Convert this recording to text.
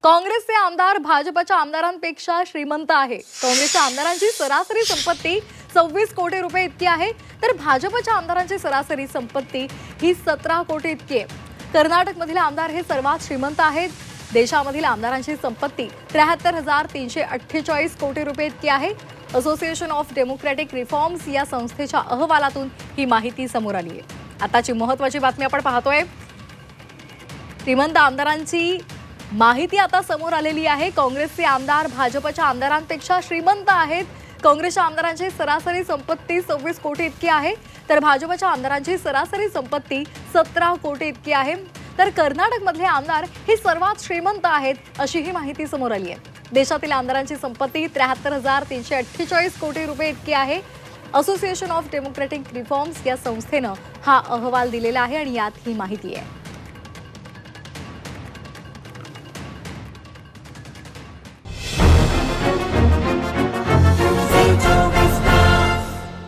काँग्रेसचे आमदार भाजपच्या आमदारांपेक्षा श्रीमंत आहे। काँग्रेसच्या आमदारांची सरासरी संपत्ती 26 कोटी रुपये इतकी आहे, तर भाजपच्या आमदारांची सरासरी संपत्ती ही 17 कोटी इतकी आहे। कर्नाटकमधील आमदार हे सर्वात श्रीमंत आहेत। देशामधील आमदारांची संपत्ती 73,348 कोटी रुपये इतकी आहे। असोसिएशन ऑफ डेमोक्रॅटिक रिफॉर्म्स या संस्थेच्या अहवालातून ही माहिती समोर आली आहे। आताची महत्त्वाची बातमी आपण पाहतोय। श्रीमंत आमदारांची माहिती आता समोर आलेली आहे। काँग्रेसचे आमदार भाजपच्या आमदारांपेक्षा श्रीमंत आहेत। काँग्रेसच्या आमदारांची सरासरी संपत्ती 26 कोटी इतकी आहे, तर भाजपच्या आमदारांची सरासरी संपत्ती 17 कोटी इतकी आहे। तर कर्नाटकमधले आमदार हे सर्वात श्रीमंत आहेत, अशी ही माहिती समोर आली आहे। देशातील आमदारांची संपत्ती 73,348 कोटी रुपये इतकी आहे। असोसिएशन ऑफ डेमोक्रॅटिक रिफॉर्म्स या संस्थेनं हा अहवाल दिलेला आहे आणि यात ही माहिती आहे।